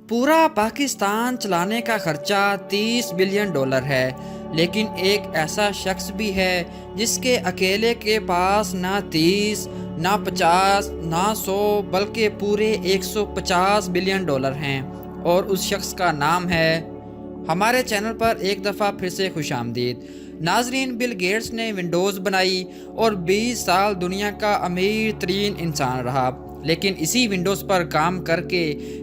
पूरा पाकिस्तान चलाने का खर्चा 30 बिलियन डॉलर है, लेकिन एक ऐसा शख्स भी है जिसके अकेले के पास ना 30, ना 50, ना 100 बल्कि पूरे 150 बिलियन डॉलर हैं, और उस शख्स का नाम है। हमारे चैनल पर एक दफ़ा फिर से खुश आमदीद नाजरीन। बिल गेट्स ने विंडोज़ बनाई और 20 साल दुनिया का अमीर तरीन इंसान रहा, लेकिन इसी विंडोज़ पर काम करके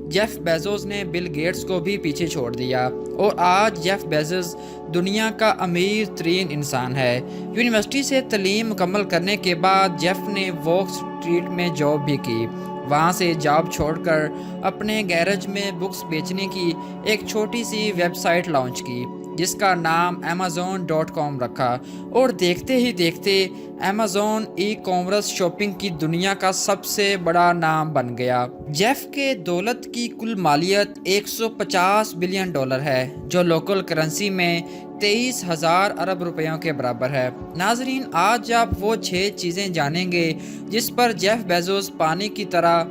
जेफ बेजोस ने बिल गेट्स को भी पीछे छोड़ दिया, और आज जेफ बेजोस दुनिया का अमीर तरीन इंसान है। यूनिवर्सिटी से तालीम मुकम्मल करने के बाद जेफ ने वॉल स्ट्रीट में जॉब भी की। वहाँ से जॉब छोड़कर अपने गैरेज में बुक्स बेचने की एक छोटी सी वेबसाइट लॉन्च की, जिसका नाम Amazon.com रखा, और देखते ही देखते Amazon ई कॉमर्स शॉपिंग की दुनिया का सबसे बड़ा नाम बन गया। जेफ के दौलत की कुल मालियत 150 बिलियन डॉलर है, जो लोकल करेंसी में 23,000 अरब रुपयों के बराबर है। नाजरीन, आज आप वो 6 चीज़ें जानेंगे जिस पर जेफ बेजोस पानी की तरह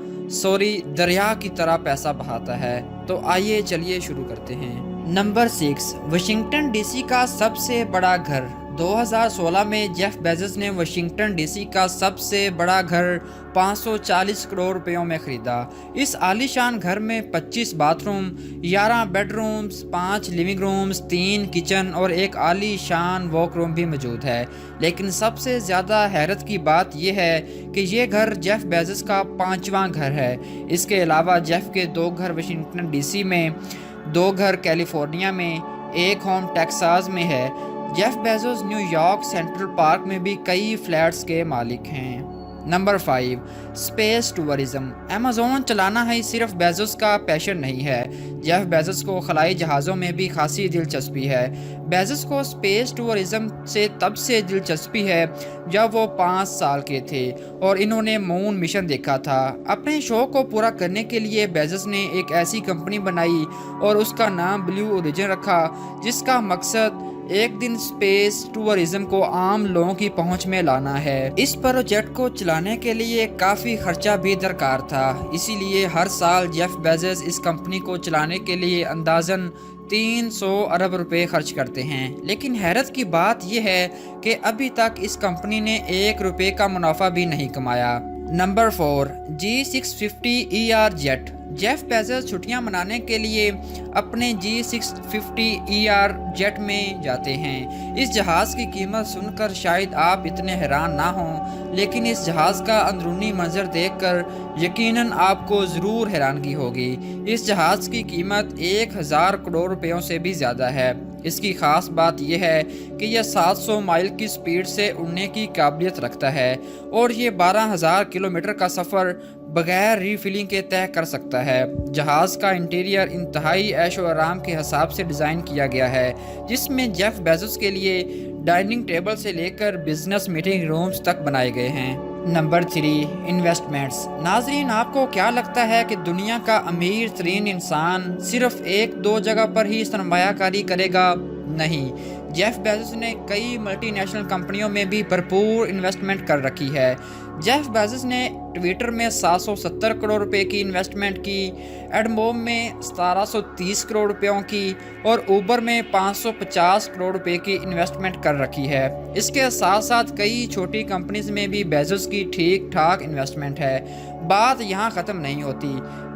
दरिया की तरह पैसा बहाता है। तो आइए चलिए शुरू करते हैं। नंबर 6, वाशिंगटन डीसी का सबसे बड़ा घर। 2016 में जेफ बेजोस ने वाशिंगटन डीसी का सबसे बड़ा घर 540 करोड़ रुपयों में खरीदा। इस आलीशान घर में 25 bathroom, 11 bedrooms, 5 living rooms, 3 kitchen और एक आलीशान वॉक रूम भी मौजूद है। लेकिन सबसे ज़्यादा हैरत की बात यह है कि ये घर जेफ बेजोस का 5वां घर है। इसके अलावा जेफ के 2 घर वाशिंगटन डीसी में, 2 घर कैलिफोर्निया में, एक होम टेक्सास में है। Jeff Bezos New York central park में भी कई फ्लैट्स के मालिक हैं। Number 5, space tourism. अमेज़न चलाना ही सिर्फ बेजोस का पैशन नहीं है। जेफ बेजोस को खलाई जहाज़ों में भी खासी दिलचस्पी है। बेजोस को स्पेस टूरिज्म से तब से दिलचस्पी है जब वो 5 साल के थे और इन्होंने मून मिशन देखा था। अपने शौक को पूरा करने के लिए बेजोस ने एक ऐसी कंपनी बनाई और उसका नाम ब्लू ओरिजिन रखा, जिसका मकसद एक दिन स्पेस टूरिज्म को आम लोगों की पहुंच में लाना है। इस प्रोजेक्ट को चलाने के लिए काफ़ी खर्चा भी दरकार था, इसीलिए हर साल जेफ बेजोस इस कंपनी को चलाने के लिए अंदाज़न 300 अरब रुपए खर्च करते हैं। लेकिन हैरत की बात यह है कि अभी तक इस कंपनी ने 1 रुपये का मुनाफा भी नहीं कमाया। Number 4, G650ER jet. Jeff Bezos छुट्टियां मनाने के लिए अपने G650ER जेट में जाते हैं। इस जहाज़ की कीमत सुनकर शायद आप इतने हैरान ना हों, लेकिन इस जहाज़ का अंदरूनी मंजर देखकर यकीनन आपको ज़रूर हैरानगी होगी। इस जहाज़ की कीमत 1000 करोड़ रुपयों से भी ज़्यादा है। इसकी ख़ास बात यह है कि यह 700 माइल की स्पीड से उड़ने की काबिलियत रखता है और ये 12,000 किलोमीटर का सफ़र बगैर रीफिलिंग के तय कर सकता है। जहाज़ का इंटीरियर इंतहाई ऐशो आराम के हिसाब से डिज़ाइन किया गया है, जिसमें जेफ बेजोस के लिए डाइनिंग टेबल से लेकर बिजनेस मीटिंग रूम्स तक बनाए गए हैं। Number 3, investments. नाजरीन, आपको क्या लगता है कि दुनिया का अमीर तरीन इंसान सिर्फ 1-2 जगह पर ही सरमायाकारी करेगा? नहीं, जेफ बेजोस ने कई मल्टीनेशनल कंपनियों में भी भरपूर इन्वेस्टमेंट कर रखी है। जेफ बेजोस ने ट्विटर में 770 करोड़ रुपए की इन्वेस्टमेंट की, एडमोब में 1730 करोड़ रुपयों की और ऊबर में 550 करोड़ रुपए की इन्वेस्टमेंट कर रखी है। इसके साथ साथ कई छोटी कंपनीज में भी बेजोस की ठीक ठाक इन्वेस्टमेंट है। बात यहाँ ख़त्म नहीं होती।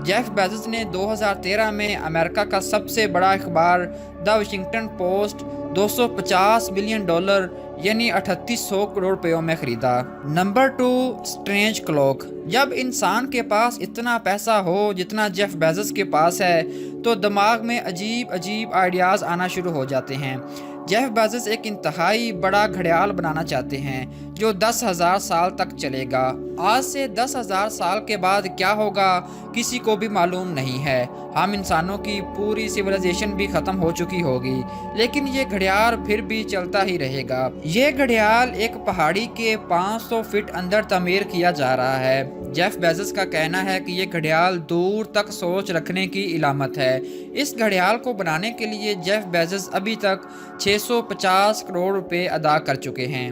जेफ बेजोस ने 2013 में अमेरिका का सबसे बड़ा अखबार the Washington post 250 billion dollar यानी 3800 करोड़ रुपयों में खरीदा। Number 2, strange clock. जब इंसान के पास इतना पैसा हो जितना जेफ बेजोस के पास है, तो दिमाग में अजीब अजीब आइडियाज़ आना शुरू हो जाते हैं। जेफ बेजोस एक इंतहाई बड़ा घड़ियाल बनाना चाहते हैं जो 10,000 साल तक चलेगा। आज से 10,000 साल के बाद क्या होगा किसी को भी मालूम नहीं है। हम इंसानों की पूरी सिविलाइजेशन भी ख़त्म हो चुकी होगी, लेकिन ये घड़ियाल फिर भी चलता ही रहेगा। ये घड़ियाल एक पहाड़ी के 500 फीट अंदर तमीर किया जा रहा है। जेफ बेजोस का कहना है कि ये घड़ियाल दूर तक सोच रखने की इलामत है। इस घड़ियाल को बनाने के लिए जेफ बेजोस अभी तक 650 करोड़ रुपए अदा कर चुके हैं।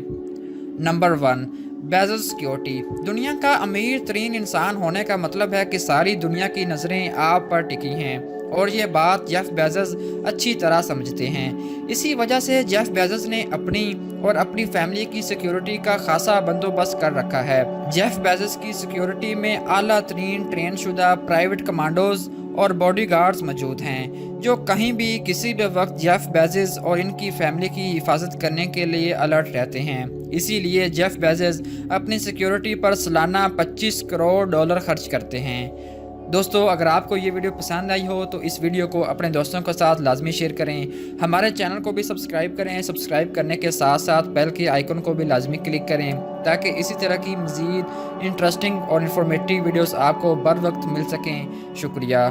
Number 1, Bezos security. दुनिया का अमीर तरीन इंसान होने का मतलब है कि सारी दुनिया की नज़रें आप पर टिकी हैं اور یہ بات جیف بیزوس اچھی طرح سمجھتے ہیں۔ اسی وجہ سے جیف بیزوس نے اپنی اور اپنی فیملی کی سیکیورٹی کا خاصا بندوبست کر رکھا ہے۔ جیف بیزوس کی سیکیورٹی میں اعلیٰ ترین ٹرین شدہ پرائیویٹ کمانڈوز اور باڈی گارڈز موجود ہیں، جو کہیں بھی کسی بھی وقت جیف بیزوس اور ان کی فیملی کی حفاظت کرنے کے لیے الرٹ رہتے ہیں۔ اسی لیے جیف بیزوس اپنی سیکیورٹی پر سالانہ $25 کروڑ خرچ کرتے ہیں۔ دوستو، اگر آپ کو یہ ویڈیو پسند آئی ہو تو اس ویڈیو کو اپنے دوستوں کے ساتھ لازمی شیئر کریں۔ ہمارے چینل کو بھی سبسکرائب کریں۔ سبسکرائب کرنے کے ساتھ ساتھ بیل کے آئیکن کو بھی لازمی کلک کریں تاکہ اسی طرح کی مزید انٹرسٹنگ اور انفارمیٹیو ویڈیوز آپ کو بر وقت مل سکیں۔ شکریہ۔